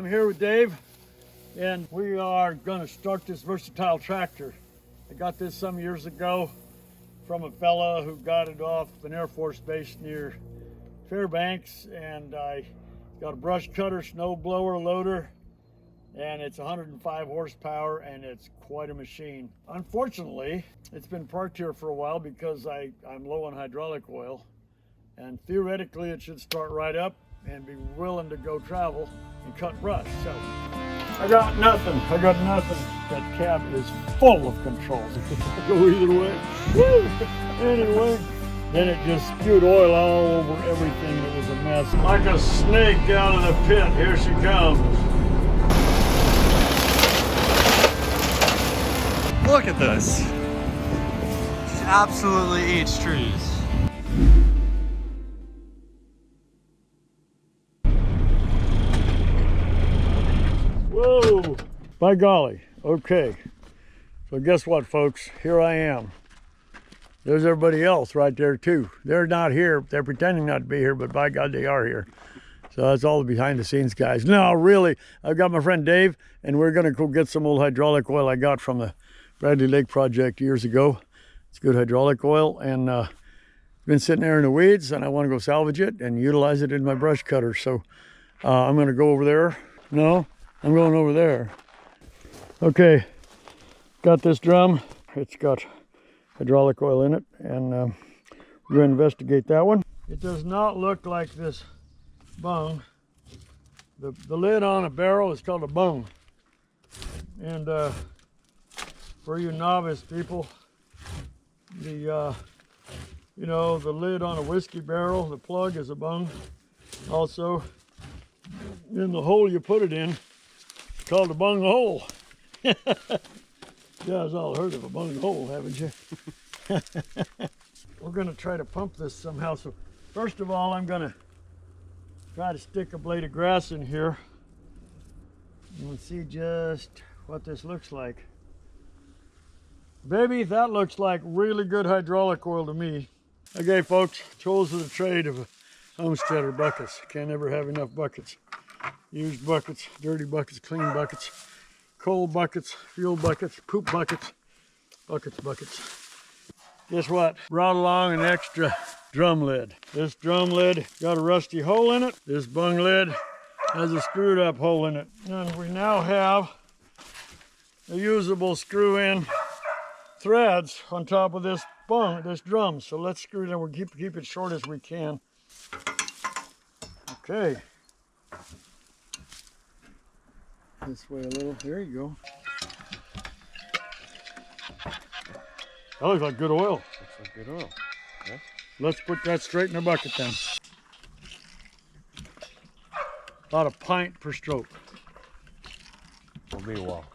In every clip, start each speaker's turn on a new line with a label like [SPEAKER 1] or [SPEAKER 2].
[SPEAKER 1] I'm here with Dave, and we are going to start this versatile tractor. I got this some years ago from a fella who got it off an Air Force base near Fairbanks, and I got a brush cutter, snow blower, loader, and it's 105 horsepower, and it's quite a machine. Unfortunately, it's been parked here for a while because I'm low on hydraulic oil, and theoretically it should start right up and be willing to go travel and cut brush. So I got nothing. That cab is full of controls. It could go either way. Woo! Anyway, then it just spewed oil all over everything. It was a mess. Like a snake out of the pit. Here she comes.
[SPEAKER 2] Look at this. She absolutely eats trees.
[SPEAKER 1] Whoa! By golly. Okay. So guess what, folks? Here I am. There's everybody else right there too. They're not here. They're pretending not to be here, but by God, they are here. So that's all the behind the scenes guys. No, really, I've got my friend Dave, and we're gonna go get some old hydraulic oil I got from the Bradley Lake project years ago. It's good hydraulic oil, and been sitting there in the weeds, and I want to go salvage it and utilize it in my brush cutter. So I'm gonna go over there. No, I'm going over there. Okay, got this drum. It's got hydraulic oil in it, and we're gonna investigate that one. It does not look like this bung. The lid on a barrel is called a bung, and for you novice people, the the lid on a whiskey barrel, the plug is a bung. Also, in the hole you put it in, it's called a bung hole. You guys all heard of a bung hole, haven't you? We're gonna try to pump this somehow. So first of all, I'm gonna try to stick a blade of grass in here and see just what this looks like. Baby, that looks like really good hydraulic oil to me. Okay, folks, tools of the trade of a homesteader: buckets. Can't ever have enough buckets. Used buckets, dirty buckets, clean buckets, coal buckets, fuel buckets, poop buckets, buckets. Guess what? Brought along an extra drum lid. This drum lid got a rusty hole in it. This bung lid has a screwed up hole in it. And we now have a usable screw-in threads on top of this drum. So let's screw it in. We'll keep it short as we can. Okay. This way a little. There you go. That looks like good oil.
[SPEAKER 2] Looks like good oil. Yeah.
[SPEAKER 1] Let's put that straight in the bucket then. About a pint per stroke.
[SPEAKER 2] Will be a while.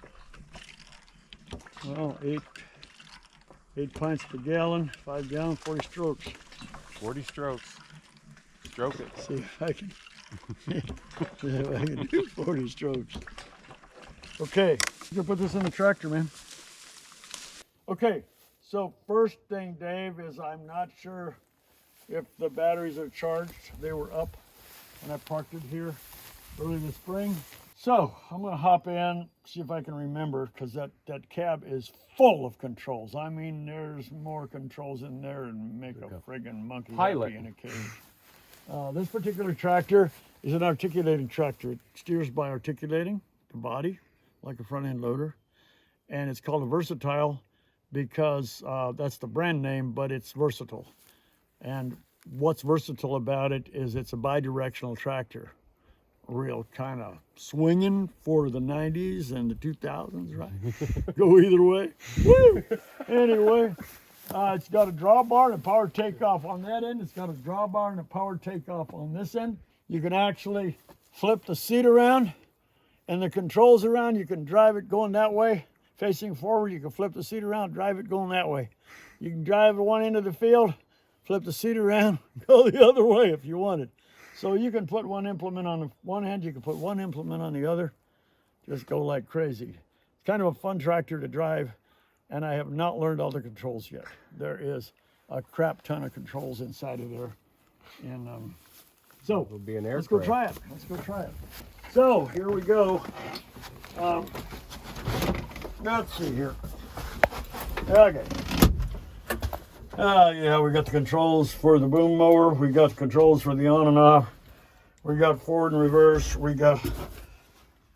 [SPEAKER 1] Well, eight pints per gallon, 5 gallons, 40 strokes.
[SPEAKER 2] 40 strokes. Stroke it.
[SPEAKER 1] See if I can, see if I can do 40 strokes. Okay, I'm gonna put this in the tractor, man. Okay, so first thing, Dave, is I'm not sure if the batteries are charged. They were up when I parked it here early this spring. So I'm gonna hop in, see if I can remember, because that cab is full of controls. I mean, there's more controls in there than make a friggin' monkey happy in a cave. This particular tractor is an articulating tractor. It steers by articulating the body, like a front end loader. And it's called a versatile because that's the brand name, but it's versatile. And what's versatile about it is it's a bi-directional tractor. Real kind of swinging for the 90s and the 2000s, right? Go either way. Woo! Anyway, it's got a drawbar and a power takeoff on that end. It's got a drawbar and a power takeoff on this end. You can actually flip the seat around and the controls around. You can drive it going that way, facing forward. You can flip the seat around, drive it going that way. You can drive at one end of the field, flip the seat around, go the other way if you wanted. So you can put one implement on the one hand, you can put one implement on the other, just go like crazy. It's kind of a fun tractor to drive, and I have not learned all the controls yet. There is a crap ton of controls inside of there. And so
[SPEAKER 2] It'll be an
[SPEAKER 1] let's go try it. Let's go try it. So here we go. Let's see here. Okay. Yeah, we got the controls for the boom mower. We got the controls for the on and off. We got forward and reverse. We got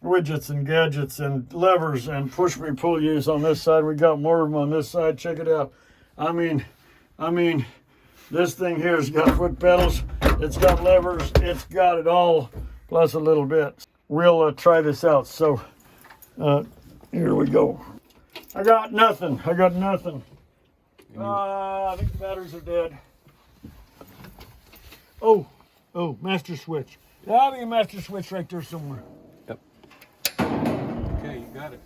[SPEAKER 1] widgets and gadgets and levers and push me pull use on this side. We got more of them on this side. Check it out. I mean, this thing here's got foot pedals. It's got levers. It's got it all, plus a little bit. We'll try this out. So here we go. I got nothing. I think the batteries are dead. Oh, master switch. There'll be a master switch right there somewhere.
[SPEAKER 2] Yep. Okay, you got it.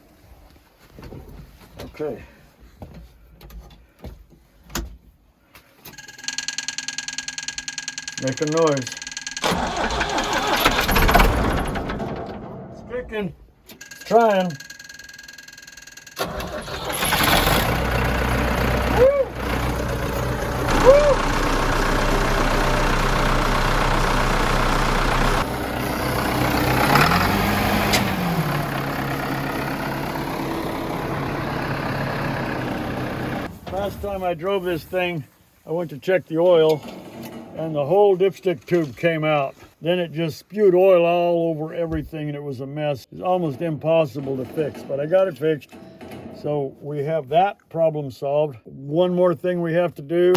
[SPEAKER 1] Okay. Make a noise. It's kicking. It's trying. Woo! Woo! Last time I drove this thing, I went to check the oil and the whole dipstick tube came out. Then it just spewed oil all over everything and it was a mess. It's almost impossible to fix, but I got it fixed. So we have that problem solved. One more thing we have to do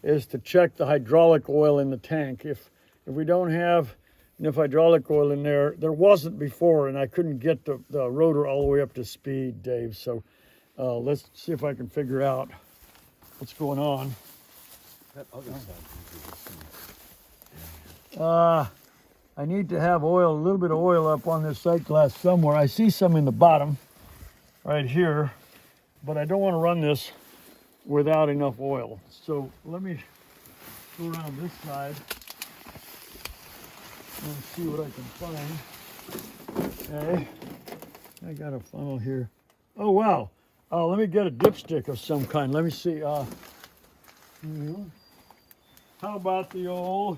[SPEAKER 1] is to check the hydraulic oil in the tank. If we don't have enough hydraulic oil in there, there wasn't before, and I couldn't get the rotor all the way up to speed, Dave. So let's see if I can figure out what's going on.
[SPEAKER 2] That other side.
[SPEAKER 1] I need to have oil, a little bit of oil up on this sight glass somewhere. I see some in the bottom, right here, but I don't want to run this without enough oil. So let me go around this side and see what I can find. Okay, I got a funnel here. Oh wow! Let me get a dipstick of some kind. Let me see. How about the old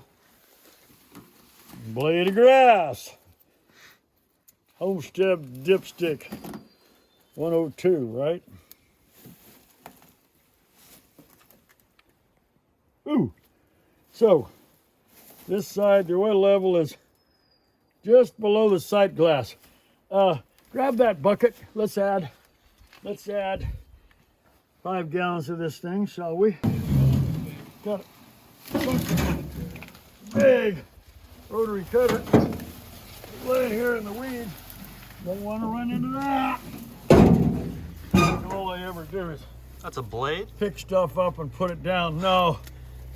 [SPEAKER 1] blade of grass? Homestead dipstick 102, right? Ooh, so this side, the oil level is just below the sight glass. Grab that bucket. Let's add 5 gallons of this thing, shall we? Got a big rotary cutter laying here in the weeds. Don't want to run into that. All I ever do is
[SPEAKER 2] That's a blade?
[SPEAKER 1] pick stuff up and put it down. No,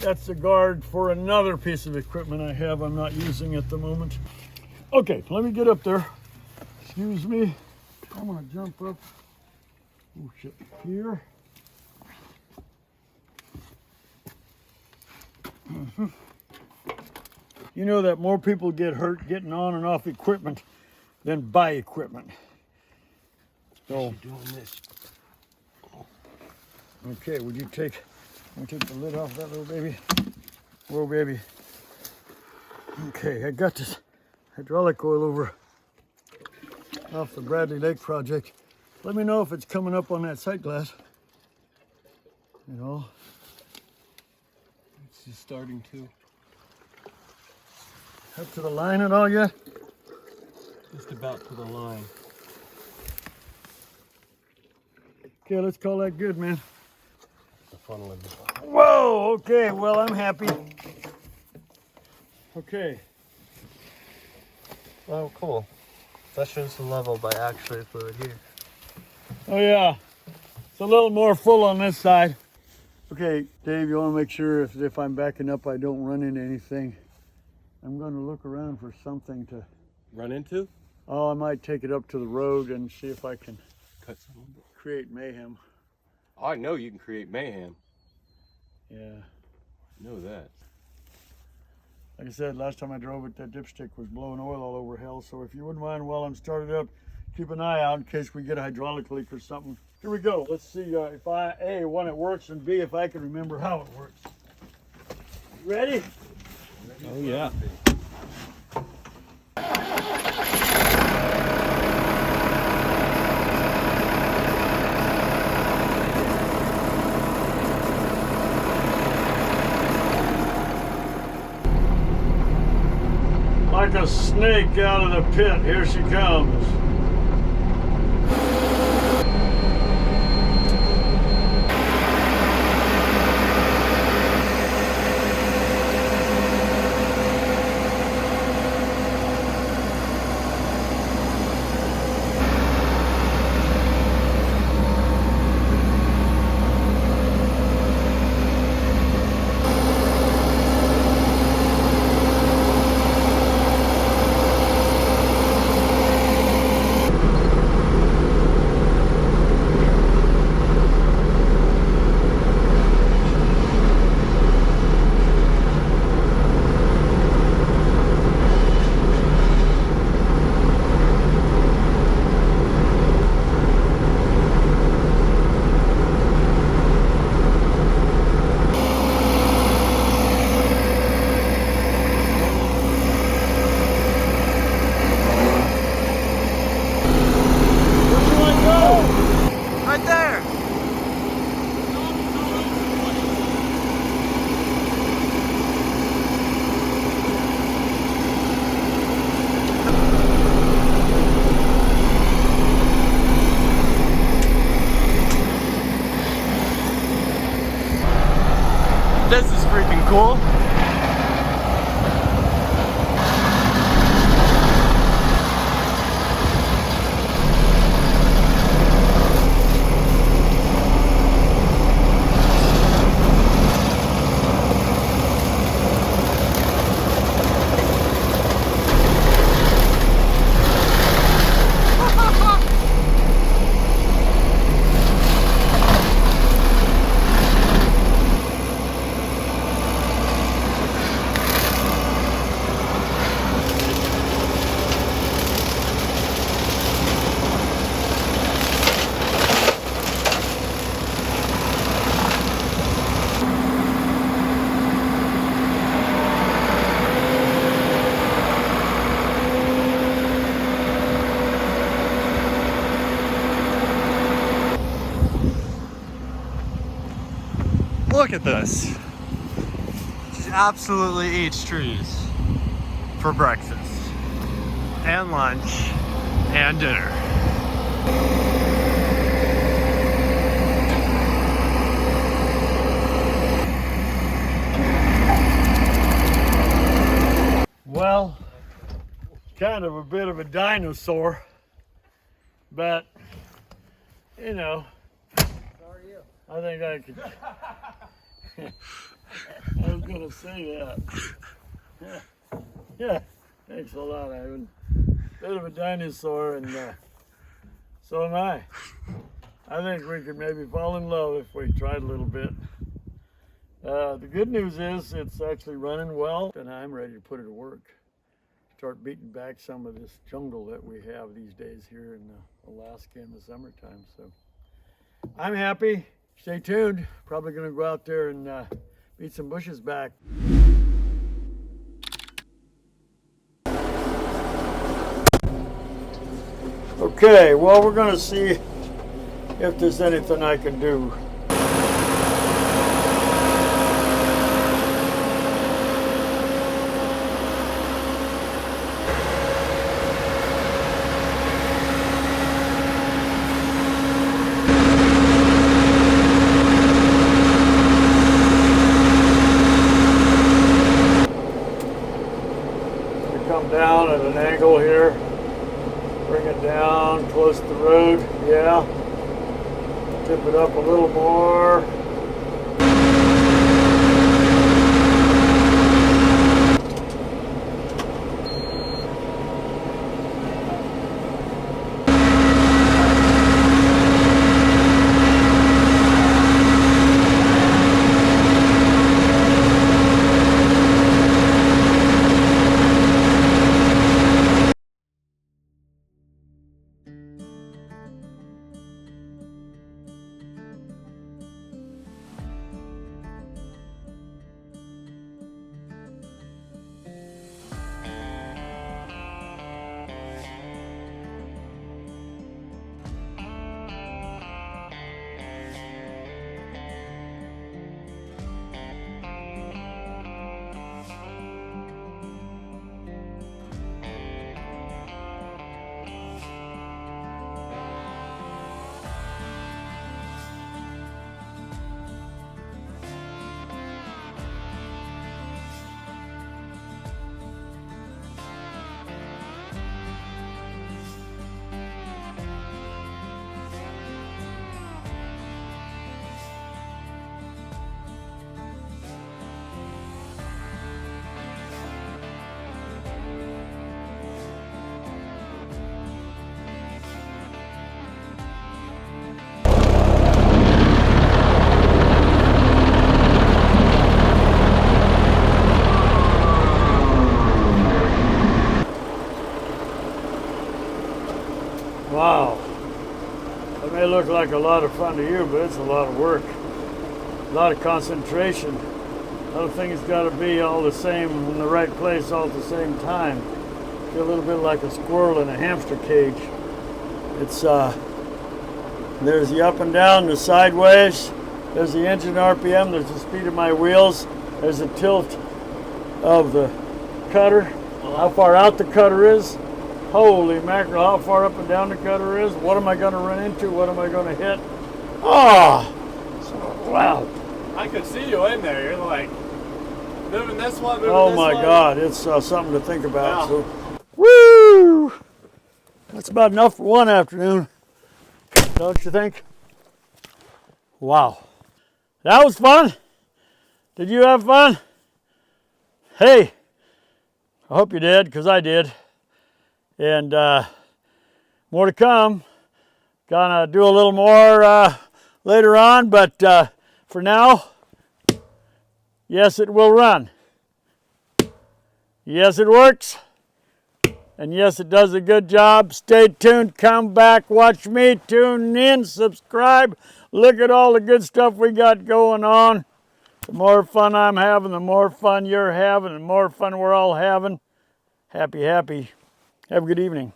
[SPEAKER 1] that's the guard for another piece of equipment I have I'm not using at the moment. Okay, let me get up there. Excuse me. I'm gonna jump up. Oh shit, here. You know that more people get hurt getting on and off equipment than buy equipment. So,
[SPEAKER 2] Doing this.
[SPEAKER 1] okay, would you take the lid off that little baby? Whoa, baby. Okay, I got this hydraulic oil over off the Bradley Lake project. Let me know if it's coming up on that sight glass. You know.
[SPEAKER 2] It's just starting to.
[SPEAKER 1] Up to the line at all yet?
[SPEAKER 2] Just about to the line.
[SPEAKER 1] Okay, let's call that good, man.
[SPEAKER 2] The funnel in the
[SPEAKER 1] Whoa, okay, well, I'm happy. Okay.
[SPEAKER 3] Oh, cool. That shows the level by actually fluid here.
[SPEAKER 1] Oh, yeah. It's a little more full on this side. Okay, Dave, you want to make sure if I'm backing up, I don't run into anything. I'm going to look around for something to...
[SPEAKER 2] Run into?
[SPEAKER 1] Oh, I might take it up to the road and see if I can
[SPEAKER 2] Cut some.
[SPEAKER 1] create mayhem.
[SPEAKER 2] Oh, I know you can create mayhem.
[SPEAKER 1] Yeah.
[SPEAKER 2] I know that.
[SPEAKER 1] Like I said, last time I drove it, that dipstick was blowing oil all over hell. So if you wouldn't mind while I'm started up, keep an eye out in case we get a hydraulic leak or something. Here we go. Let's see if one, it works, and B, if I can remember how it works. You ready?
[SPEAKER 2] Oh, yeah.
[SPEAKER 1] a snake out of the pit. Here she comes.
[SPEAKER 3] Right there. This is freaking cool. Look at this. She absolutely eats trees for breakfast and lunch and dinner.
[SPEAKER 1] Well, kind of a bit of a dinosaur, but you know, I think I could. I was gonna say that. Yeah, thanks a lot, Ivan. Bit of a dinosaur, and so am I. I think we could maybe fall in love if we tried a little bit. The good news is it's actually running well, and I'm ready to put it to work. Start beating back some of this jungle that we have these days here in Alaska in the summertime. So I'm happy. Stay tuned. Probably going to go out there and beat some bushes back. Okay, well, we're going to see if there's anything I can do. Come down at an angle here, bring it down close to the road, yeah, tip it up a little more. Wow. It may look like a lot of fun to you, but it's a lot of work. A lot of concentration. A lot of things got to be all the same in the right place all at the same time. Feel a little bit like a squirrel in a hamster cage. It's there's the up and down, the sideways. There's the engine RPM. There's the speed of my wheels. There's the tilt of the cutter. How far out the cutter is. Holy mackerel! How far up and down the cutter is. What am I going to run into? What am I going to hit? Ah! Oh, wow.
[SPEAKER 3] I could see you in there. You're like moving this way, moving
[SPEAKER 1] Oh
[SPEAKER 3] this
[SPEAKER 1] my
[SPEAKER 3] way.
[SPEAKER 1] God, it's something to think about.
[SPEAKER 3] Yeah.
[SPEAKER 1] So, woo! That's about enough for one afternoon, don't you think? Wow, that was fun. Did you have fun? Hey, I hope you did, because I did. And more to come. Gonna do a little more later on, but for now, yes, it will run. Yes, it works. And yes, it does a good job. Stay tuned, come back, watch me, tune in, subscribe. Look at all the good stuff we got going on. The more fun I'm having, the more fun you're having, the more fun we're all having. Happy, happy. Have a good evening.